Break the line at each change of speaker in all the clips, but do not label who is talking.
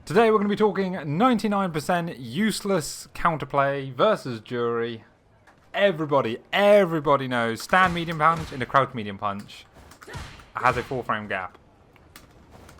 Today we're going to be talking 99% useless counterplay versus Juri. Everybody knows stand medium punch into crouch medium punch has a 4-frame gap.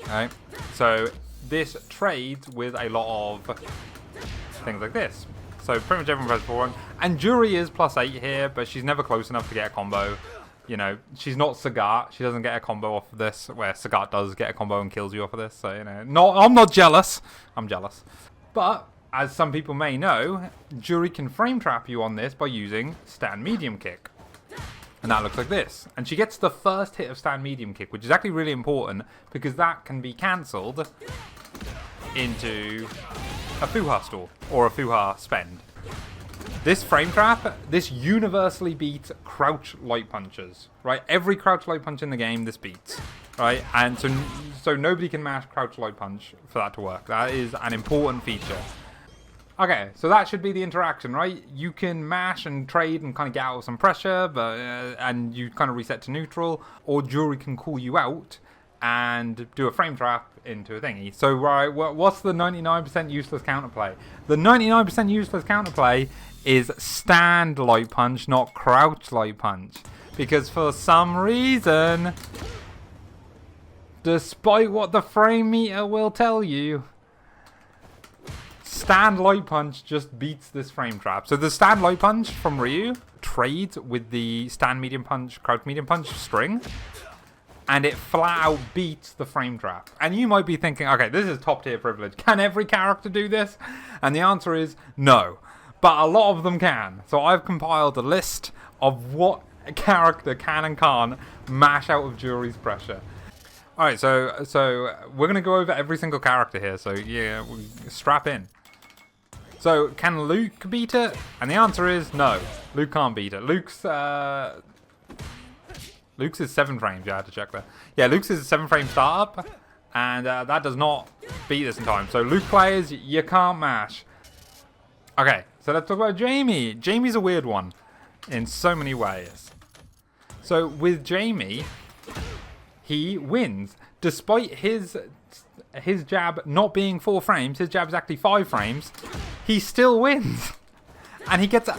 Okay, so this trades with a lot of things like this. So pretty much everyone press forward. And Juri is +8 here, but she's never close enough to get a combo. You know, she's not Sagat. She doesn't get a combo off of this, where Sagat does get a combo and kills you off of this. So, you know, I'm not jealous. I'm jealous. But, as some people may know, Juri can frame trap you on this by using stand medium kick. And that looks like this. And she gets the first hit of stand medium kick, which is actually really important, because that can be cancelled into a Fuha stall, or a Fuha spend. This frame trap, this universally beats crouch light punches, right? Every crouch light punch in the game, this beats, right? And so nobody can mash crouch light punch for that to work. That is an important feature. Okay, so that should be the interaction, right? You can mash and trade and kind of get out of some pressure, but and you kind of reset to neutral, or Juri can call you out and do a frame trap into a thingy. So, right, what's the 99% useless counterplay? The 99% useless counterplay is stand light punch, not crouch light punch. Because for some reason, despite what the frame meter will tell you, stand light punch just beats this frame trap. So the stand light punch from Ryu trades with the stand medium punch, crouch medium punch string, and it flat out beats the frame trap. And you might be thinking, okay, this is top tier privilege. Can every character do this? And the answer is no. But a lot of them can. So I've compiled a list of what a character can and can't mash out of Juri's pressure. Alright, so we're going to go over every single character here. So yeah, strap in. So can Luke beat it? And the answer is no. Luke can't beat it. Luke's is 7 frames, yeah, I had to check that. Yeah, Luke's is a 7-frame startup, and that does not beat this in time. So Luke players, you can't mash. Okay, so let's talk about Jamie. Jamie's a weird one in so many ways. So with Jamie, he wins. Despite his jab not being 4 frames, his jab is actually 5 frames, he still wins. And he gets...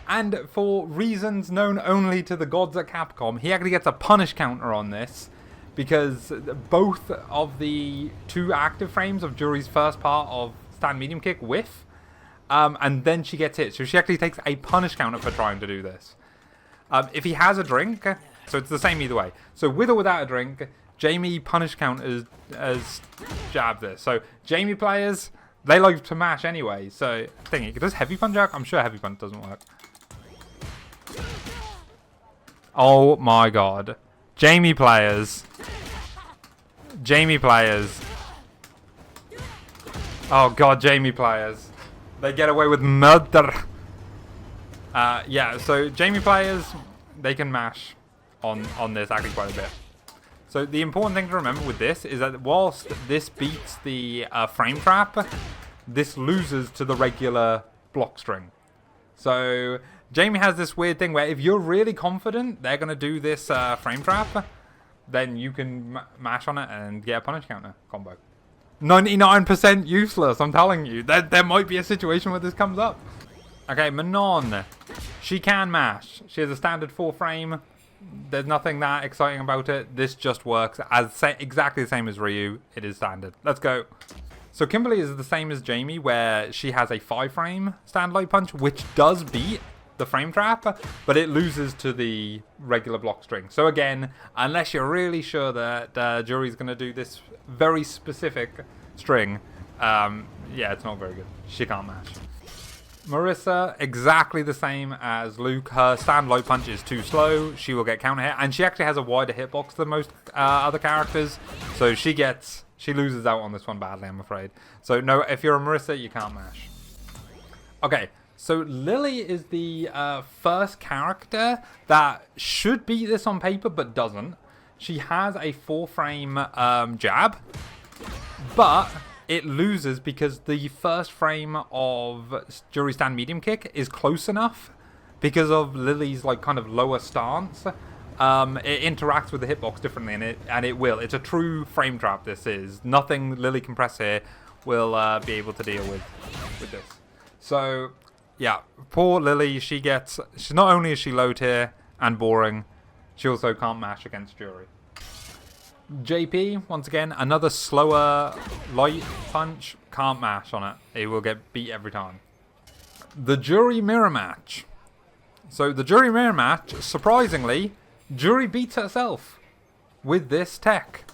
And for reasons known only to the gods at Capcom, he actually gets a punish counter on this, because both of the 2 active frames of Juri's first part of stand medium kick whiff, and then she gets hit. So she actually takes a punish counter for trying to do this. If he has a drink, so it's the same either way. So with or without a drink, Jamie punish counters as jab this. So Jamie players, they like to mash anyway. So thinking, does heavy punch work? I'm sure heavy punch doesn't work. Oh my god. Jamie players. Oh god, Jamie players. They get away with murder. Yeah, so Jamie players, they can mash on this actually quite a bit. So the important thing to remember with this is that whilst this beats the frame trap, this loses to the regular block string. So Jamie has this weird thing where if you're really confident they're going to do this frame trap, then you can mash on it and get a punish counter combo. 99% useless, I'm telling you. There might be a situation where this comes up. Okay, Manon. She can mash. She has a standard 4 frame. There's nothing that exciting about it. This just works as exactly the same as Ryu. It is standard. Let's go. So Kimberly is the same as Jamie, where she has a 5-frame stand light punch, which does beat the frame trap, but it loses to the regular block string. So again, unless you're really sure that Juri's going to do this very specific string, yeah, it's not very good. She can't mash. Marissa, exactly the same as Luke. Her stand light punch is too slow. She will get counter hit, and she actually has a wider hitbox than most other characters, so she loses out on this one badly, I'm afraid. So no, if you're a Marissa, you can't mash. Okay. So Lily is the first character that should beat this on paper, but doesn't. She has a 4-frame jab, but it loses because the first frame of Juri stand medium kick is close enough because of Lily's like kind of lower stance. It interacts with the hitbox differently, and it will. It's a true frame trap. This is nothing Lily can press here will be able to deal with this. So, yeah, poor Lily, she's not only is she low tier and boring, she also can't mash against Juri. JP, once again, another slower light punch, can't mash on it. It will get beat every time. The Juri mirror match. So the Juri mirror match, surprisingly, Juri beats herself with this tech.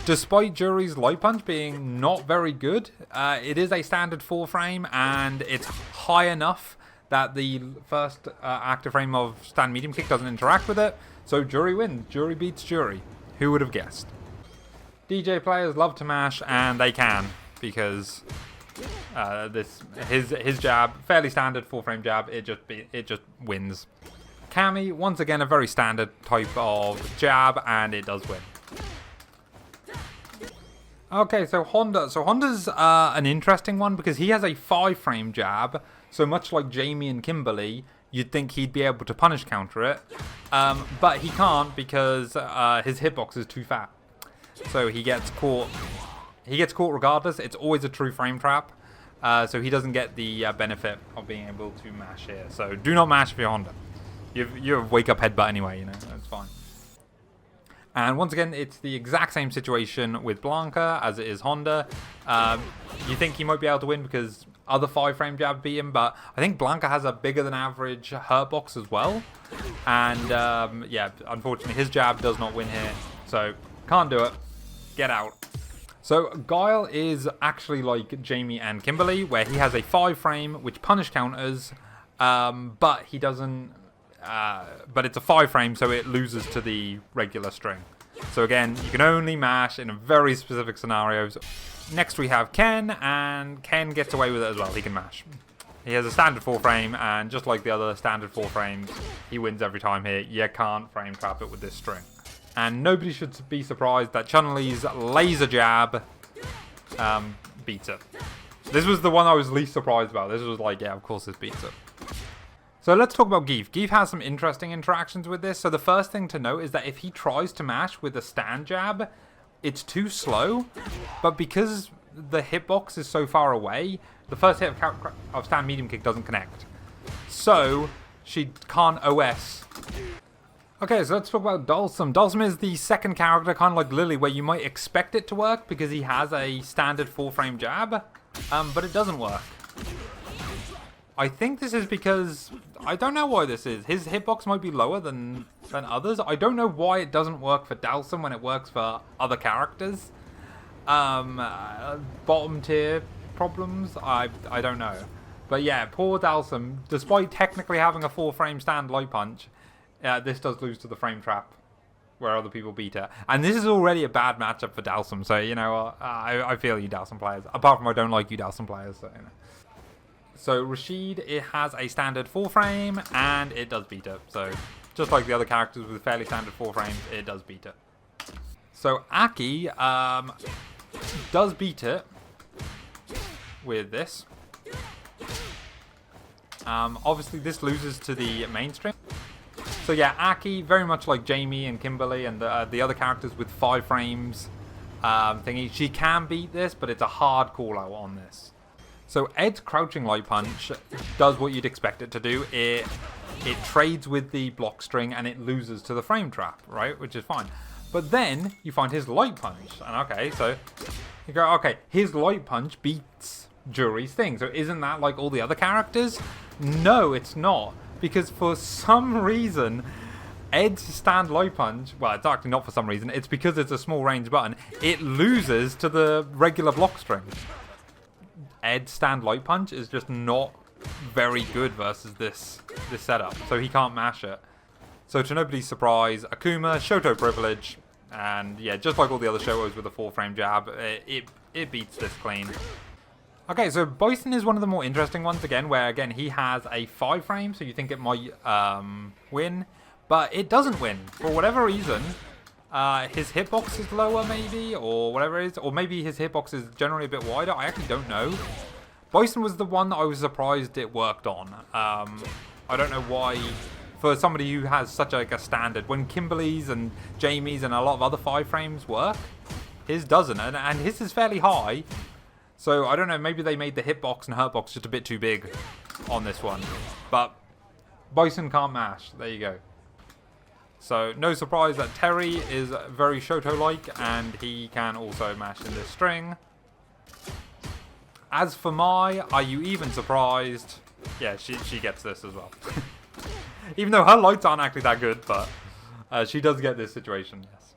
Despite Juri's light punch being not very good, it is a standard 4 frame and it's high enough that the first active frame of stand medium kick doesn't interact with it. So Juri wins. Juri beats Juri. Who would have guessed? DJ players love to mash, and they can, because his jab, fairly standard 4 frame jab, it just wins. Cammy, once again, a very standard type of jab, and it does win. Okay, so Honda. So Honda's an interesting one because he has a 5 frame jab. So much like Jamie and Kimberly, you'd think he'd be able to punish counter it, but he can't because his hitbox is too fat. So he gets caught. He gets caught regardless. It's always a true frame trap. So he doesn't get the benefit of being able to mash here. So do not mash for your Honda. You have wake up headbutt anyway. You know that's fine. And once again, it's the exact same situation with Blanca as it is Honda. You think he might be able to win because other 5 frame jab beat him, but I think Blanca has a bigger than average hurt box as well. And yeah, unfortunately his jab does not win here. So can't do it. Get out. So Guile is actually like Jamie and Kimberly, where he has a 5 frame which punish counters, but he doesn't. But it's a 5 frame, so it loses to the regular string. So again, you can only mash in very specific scenarios. Next we have Ken, and Ken gets away with it as well. He can mash. He has a standard 4 frame, and just like the other standard 4 frames, he wins every time here. You can't frame trap it with this string. And nobody should be surprised that Chun-Li's laser jab beats it. This was the one I was least surprised about. This was like, yeah, of course this beats it. So let's talk about Geef. Geef has some interesting interactions with this. So the first thing to note is that if he tries to mash with a stand jab, it's too slow. But because the hitbox is so far away, the first hit of stand medium kick doesn't connect. So she can't OS. Okay, so let's talk about Dhalsim. Dhalsim is the second character, kind of like Lily, where you might expect it to work because he has a standard 4 frame jab, but it doesn't work. I think this is because, I don't know why this is. His hitbox might be lower than others. I don't know why it doesn't work for Dhalsim when it works for other characters. Bottom tier problems, I don't know. But yeah, poor Dhalsim, despite technically having a 4 frame stand light punch, this does lose to the frame trap where other people beat it. And this is already a bad matchup for Dhalsim, so you know, I feel you Dhalsim players. Apart from I don't like you Dhalsim players, so you know. So Rashid, it has a standard 4 frame, and it does beat it. So just like the other characters with fairly standard 4 frames, it does beat it. So Aki does beat it with this. Obviously this loses to the mainstream. So yeah, Aki, very much like Jamie and Kimberly and the other characters with 5 frames thingy, she can beat this, but it's a hard call out on this. So Ed's crouching light punch does what you'd expect it to do. It trades with the block string and it loses to the frame trap, right? Which is fine. But then you find his light punch. And okay, so you go, okay, his light punch beats Juri's thing. So isn't that like all the other characters? No, it's not. Because for some reason, Ed's stand light punch, well, it's actually not for some reason, it's because it's a small range button, it loses to the regular block string. Ed's stand light punch is just not very good versus this setup, so he can't mash it. So to nobody's surprise, Akuma, Shoto privilege, and yeah, just like all the other Shotos with a 4 frame jab, it beats this clean. Okay, so Bison is one of the more interesting ones again, where again he has a 5 frame, so you think it might win, but it doesn't win for whatever reason. His hitbox is lower maybe, or whatever it is, or maybe his hitbox is generally a bit wider. I actually don't know. Bison was the one that I was surprised it worked on. I don't know why, for somebody who has such like a standard, when Kimberly's and Jamie's and a lot of other 5 frames work, his doesn't, and his is fairly high. So I don't know, maybe they made the hitbox and hurtbox just a bit too big on this one. But Bison can't mash. There you go. So no surprise that Terry is very Shoto-like, and he can also mash in this string. As for Mai, are you even surprised? Yeah, she gets this as well. Even though her lights aren't actually that good, but she does get this situation, yes.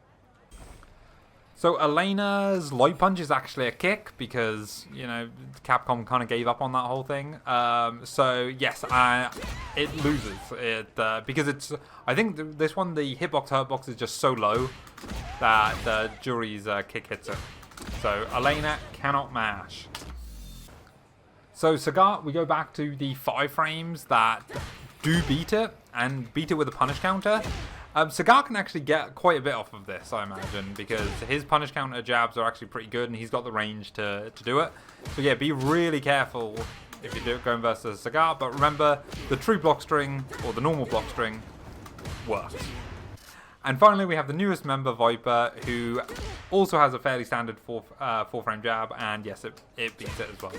So Elena's light punch is actually a kick because, you know, Capcom kind of gave up on that whole thing. So yes, it loses. Because it's, I think this one, the hitbox hurtbox is just so low that Juri's kick hits it. So Elena cannot mash. So Sagat, we go back to the 5 frames that do beat it, and beat it with a punish counter. Sagat can actually get quite a bit off of this, I imagine, because his punish counter jabs are actually pretty good, and he's got the range to do it. So yeah, be really careful if you're going versus Sagat, but remember, the true block string, or the normal block string, works. And finally, we have the newest member, Viper, who also has a fairly standard 4-frame jab, and yes, it beats it as well.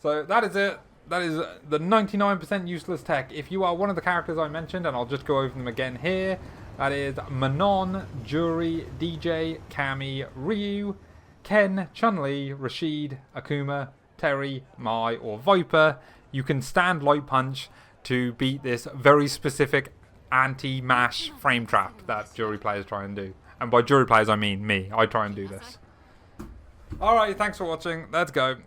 So that is it. That is the 99% useless tech. If you are one of the characters I mentioned, and I'll just go over them again here, that is Manon, Juri, DJ, Cammy, Ryu, Ken, Chun-Li, Rashid, Akuma, Terry, Mai, or Viper. You can stand Light Punch to beat this very specific anti-mash frame trap that Juri players try and do. And by Juri players, I mean me. I try and do this. Alright, thanks for watching. Let's go.